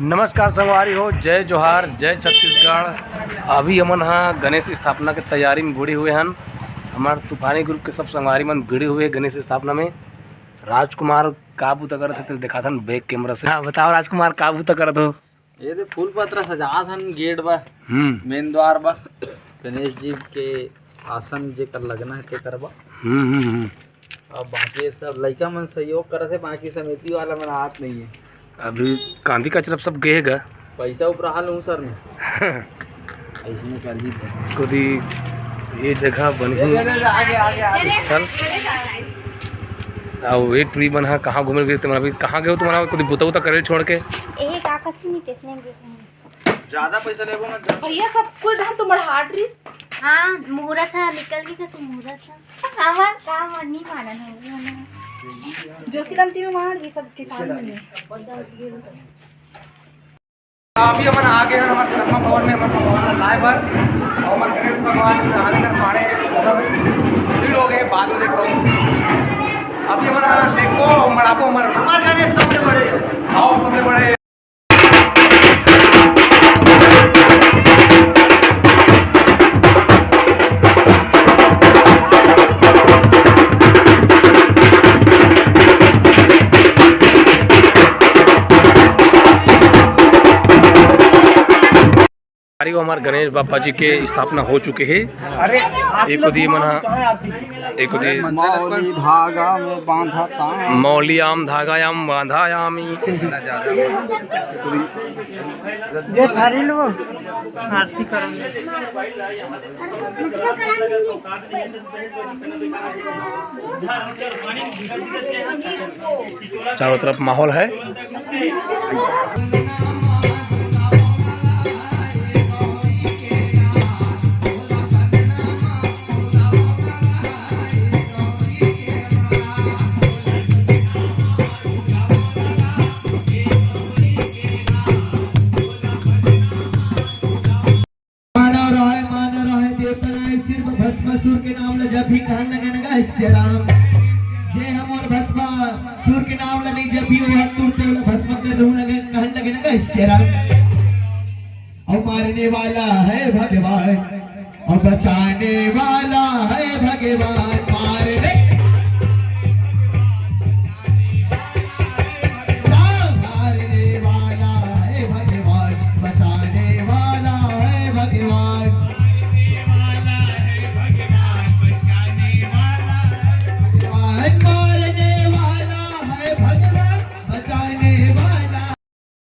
नमस्कार संगवारी हो, जय जोहार, जय छत्तीसगढ़। अभी हमन हाँ गणेश स्थापना के तैयारी में जुड़े हुए हन। हमारे तूफानी ग्रुप के सब संगवारी मन भिड़े हुए गणेश स्थापना में। राजकुमार का बूता करत थे देखा था बैक कैमरा से। हाँ बताओ राजकुमार का बूता करत हो? ये तो फूल पत्रा सजा थन गेट बा, मेन द्वार बा, गणेश जी के आसन जे कर लगना है ते करबा। अब बाकी सब लड़का मन सहयोग करत है, बाकी समिति वाला मन हाथ नहीं है। अभी कांदी का तरफ सब गएगा पैसा ऊपर हाल हूँ सर में ऐसे कर दी खुदी ये जगह बनी स्थल और ये ट्री बना कहाँ घूमे गए तुम्हारा? अभी कहाँ गए हो तुम्हारा? खुद बुता उता करे छोड़ के यही का करती नहीं तेसने ज्यादा पैसा लेबो मत भैया, सब कुछ हम तुम्हारा हार्ड रिस्क। हाँ मुहूर्त था निकल गई तो मुहूर्त था हमार काम नहीं माना है जोशीराम में मार ये सब किसान में अभी हम आगे हैं हमारे ब्रह्मा भवन में। हमारे भगवान लाइव है और हमारे गणेश भगवान आने कर मारे सभी लोग हैं, बाद में देखो। अभी हमारा देखो मड़ापो हमारे गणेश सबसे बड़े आओ सबसे बड़े हमारे गणेश बापा जी के स्थापना हो चुके हैं। अरे एक एक मौली धागा में बांधा था, मौलियाम धागायाम बांधायामी। ये थारी लो आरती करेंगे। चारों तरफ माहौल है। सूर के नाम जब भी कहन लगे नगा राम जय हम और भस्मा सूर के नाम लगे जब भी वो तुरते भस्म कर रहूं लगे कहन लगे नगा राम। और मारने वाला है भगवान और बचाने वाला है भगवान। मारने वाला है भगवान, बचाने वाला है भगवान।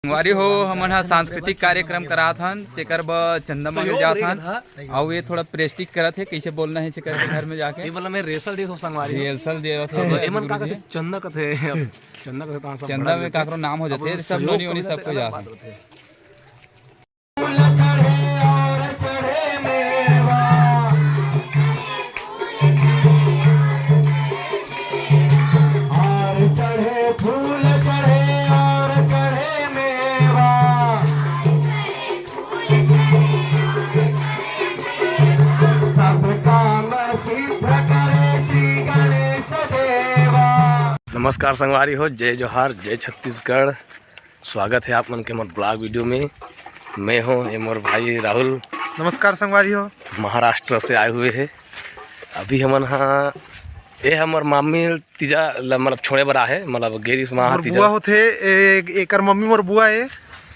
संगवारी हो हमन हा सांस्कृतिक कार्यक्रम करात हन, तेकर ब चंदा मांगे जात हन और ये थोड़ा प्रेस्टिक करत है कैसे बोलना है कर घर में जाके ये बोला मैं रेसल दे दो संगवारी रेसल दे थे एमन का कहते चंदा कहते चंदा कहते कहां सब चंदा में काकरो नाम हो जाते सब लोनी ओनी सब को जात नमस्कार संगवारी हो, जय जोहार, जय छत्तीसगढ़। स्वागत है आप मन के मोर ब्लॉग वीडियो में। मैं हूँ ये मोर भाई राहुल। नमस्कार संगवारी हो, महाराष्ट्र से आए हुए हैं। अभी हमन हाँ ये हमार मामी तीजा मतलब छोड़े बरा है, मतलब गेरिस वहाँ बुआ होते एकर मम्मी मोर बुआ है।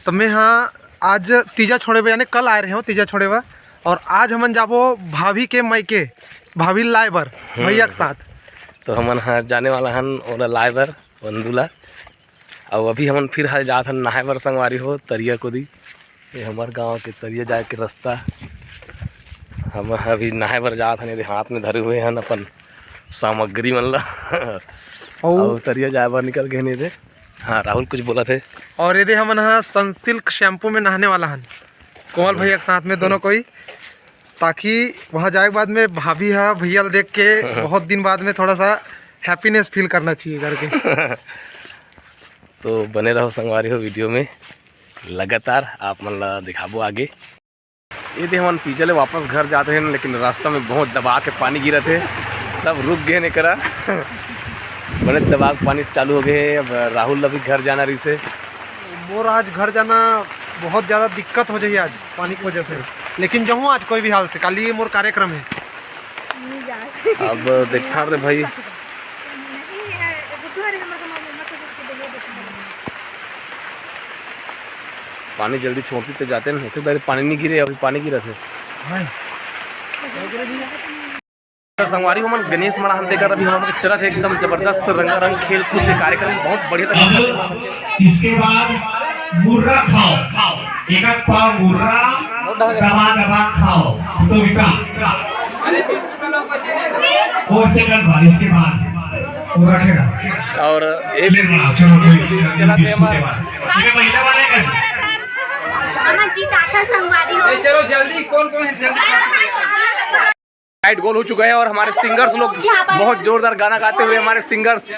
तो मैं हाँ आज तीजा छोड़े यानी कल आए रहे हो तीजा छोड़े बा, और आज हमन जाबो भाभी के मायके, भाभी लाइबर भैया के साथ। तो हमन हाँ जाने वाला हन ओला लाइबर बंदूला। और अभी हमन फिर हाल जात हन नहाए बर संगवारी हो तरिया कोदी। ये हमारे गांव के तरिया जाए के रास्ता। हम अभी नहाए बर जात हन, यदि हाथ में धरे हुए हन अपन सामग्री मन ला और तरिया जाए बर निकल गए नहीं थे। हाँ राहुल कुछ बोला थे। और यदि हमन हाँ सनसिल्क शैम्पू में नहाने वाला हन कोमल भैया के साथ में दोनों कोई, ताकि वहाँ जाए के बाद में भाभी है भैया देख के बहुत दिन बाद में थोड़ा सा हैप्पीनेस फील करना चाहिए करके। तो बने रहो संगवारी हो वीडियो में, लगातार आप मन ला दिखाबो आगे। ये थे हम पीछे वापस घर जाते हैं, लेकिन रास्ता में बहुत दबा के पानी गिरा थे, सब रुक गए नहीं करा बड़े दबा के पानी चालू हो गए। अब राहुल अभी घर जाना रही से मोर आज घर जाना बहुत ज़्यादा दिक्कत हो जाए आज पानी की वजह से, लेकिन जाऊँ आज कोई भी हाल से, कल ये मोर कार्यक्रम है। अब देखता रे भाई पानी जल्दी छोड़ती तो जाते हैं, ऐसे पानी नहीं गिरे, अभी पानी गिरा थे। संगवारी हमन गणेश मड़ाहन देकर अभी हम चला थे एकदम जबरदस्त रंगारंग खेल कूद के कार्यक्रम बहुत बढ़िया तरीके से। इसके बाद मुर्रा खाओ, एक पाव मुर्रा दबा दबा खाओ तो विकास और सेकंड बार इसके बाद पूरा खेला और एक चलो चला थे हमारे महिला वाले का हमारा जीत आता संगवारी हो। चलो जल्दी कौन कौन है जल्दी राइट गोल हो चुका है और हमारे सिंगर्स लोग बहुत जोरदार गाना गाते हुए हमारे सिंगर्स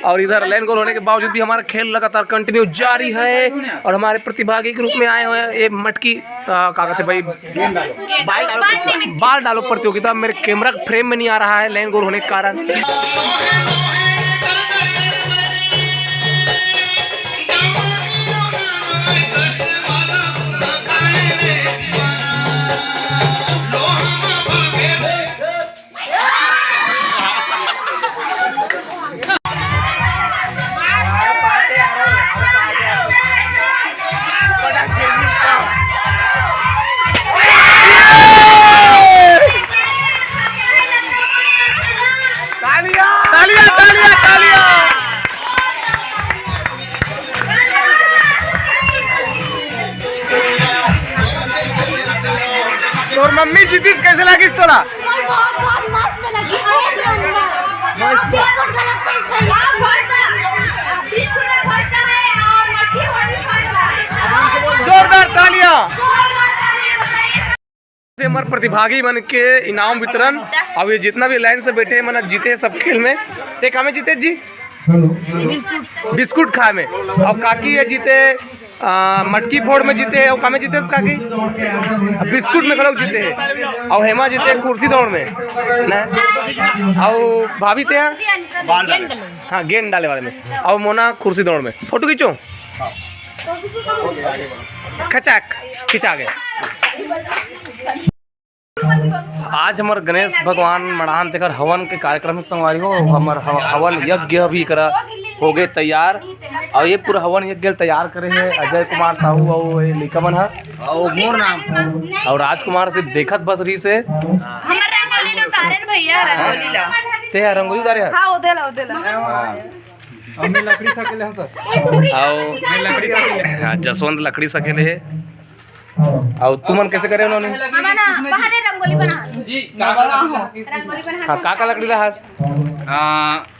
और इधर लाइन गोल होने के बावजूद भी हमारा खेल लगातार कंटिन्यू जारी है और हमारे प्रतिभागी के रूप में आए हुए हैं ये मटकी क्या कहते भाई बाल डालो प्रतियोगिता। मेरे कैमरा फ्रेम में नहीं आ रहा है लाइन गोल होने के कारण। और मम्मी जीती कैसे लगी तोरा? जोरदार तालियां। हमारे प्रतिभागी मन के इनाम वितरण। अब ये जितना भी लाइन से बैठे मन जीते सब खेल में। ते का में जीते जी बिस्कुट खाए में। अब काकी है जीते मटकी फोड़ में जीते है और कामे जीते काकी बिस्कुट में खलोक जीते है और हेमा जीते कुर्सी दौड़ में ना और भाभी थे हाँ गेंद डाले वाले में और मोना कुर्सी दौड़ में। फोटो खींचो खचाक खिंचा गया। आज हमारे गणेश भगवान मड़ान देकर हवन के कार्यक्रम संगवारी हो हमार हवन यज्ञ भी करा हो गए तैयार और ये पूरा हवन यज्ञ तैयार करे हैं अजय कुमार साहू और लिखमन है और मोर नाम और राजकुमार सिर्फ देखत बस रही से ते रंगोली उतारे है लकड़ी सकेले हम सर और जसवंत लकड़ी सकेले है और तुमन कैसे करे उन्होंने रंगोली बना हाँ का लकड़ी रहा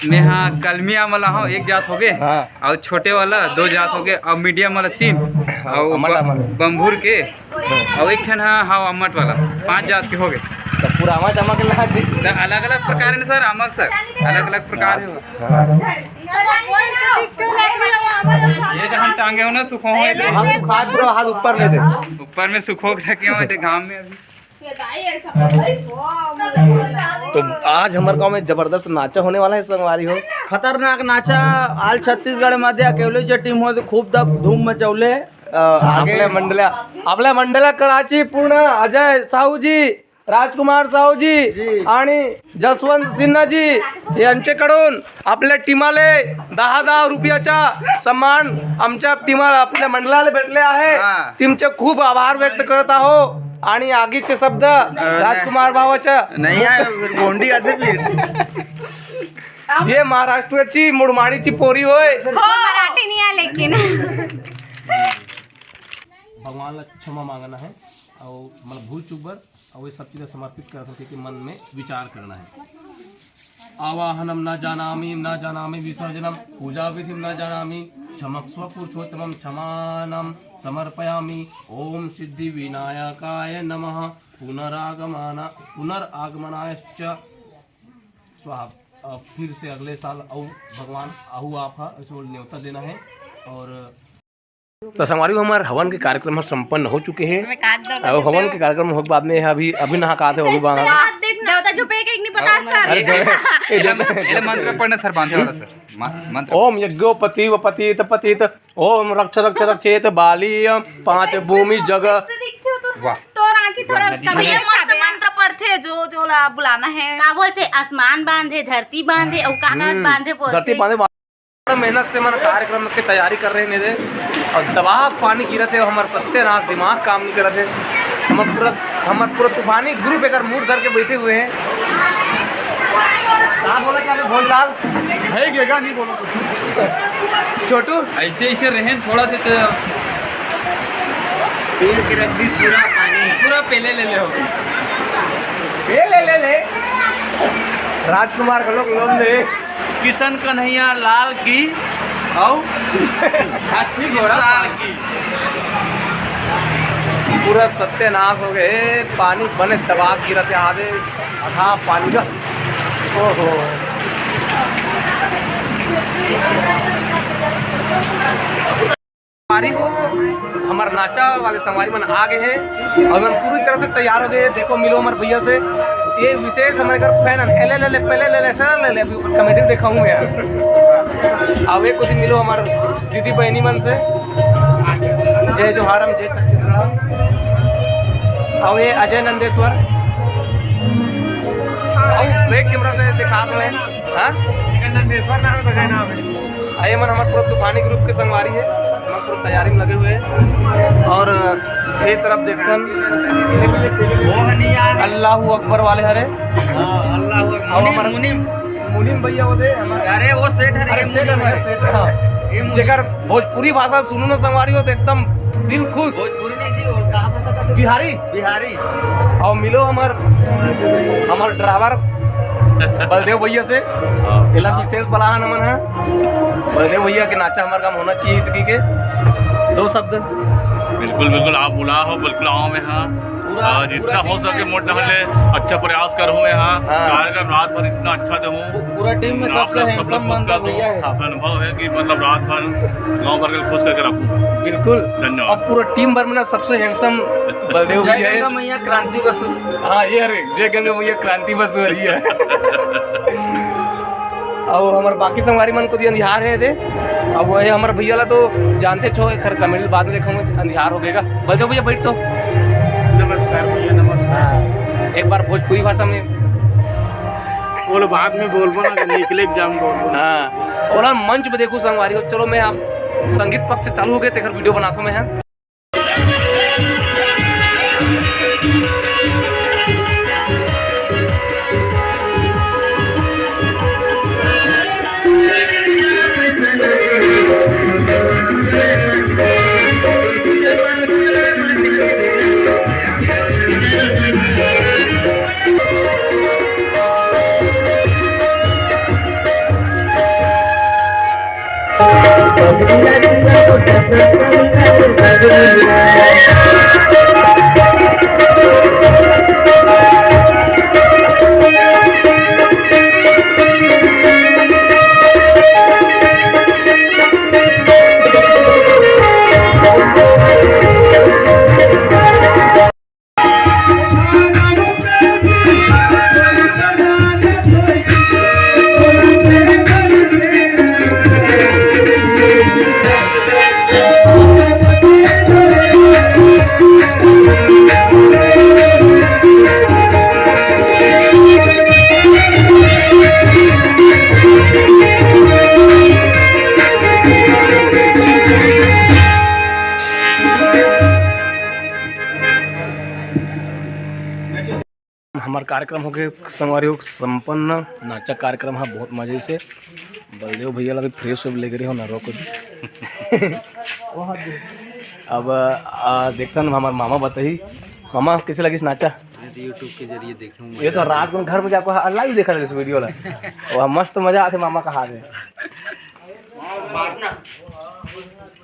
मैं हाँ कलमिया वाला हूँ एक जात हो गए और छोटे वाला 2 जात हो गए और मीडियम वाला 3 और बम्बूर के और एक ठन हाँ अम्मट वाला 5 जात के हो गए। तो पूरा आमा चमा के अलग अलग प्रकार है सर अमक सर अलग अलग प्रकार है ये जो हम टांगे हो ना सुखो हो पूरा हाथ ऊपर में से ऊपर में सुखो रखे हो घाम में अभी। तो आज हमारे गांव में जबरदस्त नाचा होने वाला है संगवारी हो। खतरनाक नाचा आल छत्तीसगढ़ मध्ये अकेले टीम हो खूप धूम मचवले आपल्या मंडला कराची पूर्ण अजय साहू जी राजकुमार साहू जी आणि जसवंत सिन्हा जी यांच्याकडून आपल्या टीमाले 10,000 रुपयाचा सन्मान आमच्या टीमाला आपल्या मंडळाला भेटले आहे। तुमचे खूप आभार व्यक्त करत आहो आणि आगीचे शब्द राजकुमार भावाच्या नहीं है गोंडी आते फिर ये महाराष्ट्राची मुडमाडीची पोरी होय। मराठी नहीं है लेकिन भगवान ला क्षमा मांगना है और मतलब भूल चूक बर और ये सब चीज़ें समर्पित करते थे कि मन में विचार करना है। आवाहनम न जानामि विसर्जनम पूजा विधि न जानामि क्षमस्व पुरुषोत्तमं क्षमानम समर्पयामि। ओम सिद्धि विनायकाय नमः पुनरागमनायश्च स्वाहा। फिर से अगले साल और भगवान आहू आप ऐसे न्योता देना है और तो संगवारी हमारे हवन के कार्यक्रम संपन्न हो चुके हैं। और हवन के कार्यक्रम हो बाद में अभी अभी नहा का अभी देवता झुपे के नहीं पता सर। ये मंत्र पढ़ना सर बांधे वाला सर मंत्र। ओम यज्ञोपति व पतित पतित ओम रक्ष रक्ष रक्षेत बाली 5 भूमि जगह। वाह तो राखी थोड़ा भैया मस्त मंत्र पढ़ते जो बुलाना है। का बोलते आसमान बांधे धरती बांधे और कागज बांधे बोलते। धरती बांधे मेहनत से मन कार्यक्रम की तैयारी कर रहे हैं और दबाव पानी गिरा थे। हमारे सत्यानाश दिमाग काम नहीं कर रहे थे। हमारे पूरा तूफानी ग्रुप एक मूड धर के बैठे हुए हैं। कहाँ बोला क्या भोजलाल है गेगा नहीं बोलो छोटू ऐसे ऐसे रहे थोड़ा से तो पीर के रख दी पूरा पानी पूरा पहले ले हो ले राजकुमार का लोग ले किशन कन्हैया लाल की और हाथी घोड़ा लाल की पूरा सत्यानाश हो गए। पानी बने दबाव गिरा थे आधे आधा पानी का। ओहो संगवारी हो हमारे नाचा वाले संगवारी मन आ गए हैं और हम पूरी तरह से तैयार हो गए। देखो मिलो हमारे भैया से। ये विशेष हमारे घर फैन ले पहले ले अभी कमेटी देखा हूँ मैं। अब एक कुछ मिलो हमारे दीदी बहनी मन से। जय जोहारम जय छत्तीसगढ़। और ये अजय नंदेश्वर और ब्रेक कैमरा से दिखा दो मैं। हाँ नंदेश्वर नाम है। आइए मन हमारे पूरा तूफानी ग्रुप के संगवारी है। हम पूरा तैयारी में लगे हुए हैं और ये तरफ देखते हैं अल्लाह अकबर वाले हरे अल्लाह मुनीम भैया होते अरे वो सेठ है जेकर भोजपुरी भाषा सुनू ना संगवारी हो तो एकदम दिल खुश। भोजपुरी नहीं थी और कहाँ भाषा का बिहारी और मिलो हमार ड्राइवर बलदेव भैया से। इला विशेष बलाहन अमन है बलदेव भैया के नाचा हमारा काम होना चाहिए इसकी के 2 शब्द। बिल्कुल आप बुला हो बिल्कुल आओ मैं हाँ जितना हो सके मोटा ले अच्छा प्रयास करूँ मैं हाँ कार्यक्रम रात भर इतना अच्छा दूँ। पूरा टीम में सबसे हैंडसम बंदा भैया है। अनुभव है कि मतलब रात भर गाँव भर के खुश करके रखूँ। बिल्कुल धन्यवाद। और पूरा टीम भर में ना सबसे हैंडसम बलदेव भैया है। मैया क्रांति बसु। हाँ ये अरे जय गंगा मैया क्रांति बस हो रही है। और हमारे बाकी संगवारी मन को अंधियार है दे। अब वही हमारे भैया ला तो जानते छो खर कमेंट बाद में देखूंगा अंधियार हो गएगा। बलदेव भैया बैठ तो। नमस्कार भैया नमस्कार। एक बार भोजपुरी भाषा में बोलो बाद में बोलबो ना निकले एग्जाम बोलबो। हाँ बोला मंच में देखो संगवारी हो। चलो मैं आप संगीत पक्ष से चालू हो गए तेकर वीडियो बनाता हूँ मैं यहाँ। हमारा कार्यक्रम हो गए संगवारी संपन्न। नाचा कार्यक्रम हाँ बहुत मजे से। बलदेव भैया ला भी फ्रेश हो ले गए हो ना रोको। अब देखता ना हमारे मामा बताई। मामा कैसे लगी नाचा? यूट्यूब के जरिए देखूंगा। ये तो रात को घर में जाकर लाइव देखा था इस वीडियो ला। और मस्त मजा आते मामा कहा दे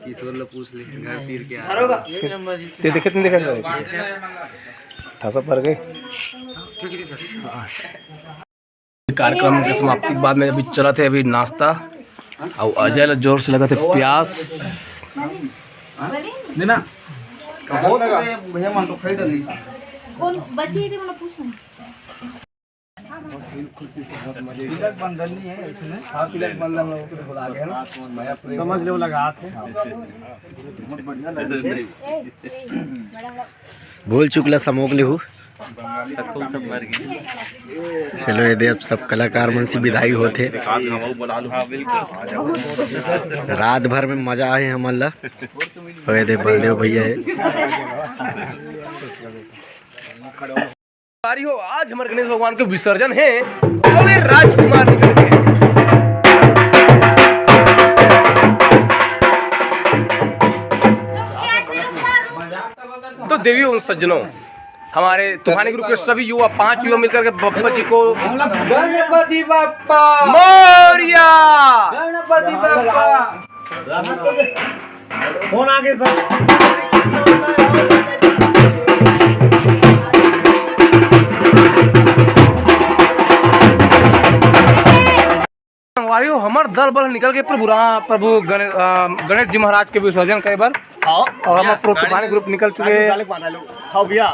किशोर ला पूछ ले घर तीर के ते देखे तुम देखा ठसा पर गए। कार्यक्रम के समाप्ति के बाद में अभी चला थे अभी नाश्ता और अजय जोर से लगा थे प्यास देना बहुत भैया मन तो खाई डाली कौन बची है मतलब पूछो तिलक बंधन नहीं है इसमें। हाँ तिलक बंधन में तो खुद आ गया ना समझ लो लगा थे भूल चुकला समोग ले हूँ चलो ये दे अब सब कलाकार मन से विदाई होते रात भर में मजा आए हमन ला होए दे बलदेव भैया है बारी हो आज हमारे गणेश भगवान के विसर्जन है और ये राजकुमार निकल गए। तो देवी उन सज्जनों हमारे तुम्हारे ग्रुप के सभी युवा 5 युवा मिलकर के बप्पा जी को गणपति बप्पा मोरिया गणपति बप्पा फोन आगे सर संगवारी हो हमार दल बल निकल के प्रभु गणेश जी महाराज के विसर्जन कई बार और हम तुम्हारे ग्रुप निकल चुके भैया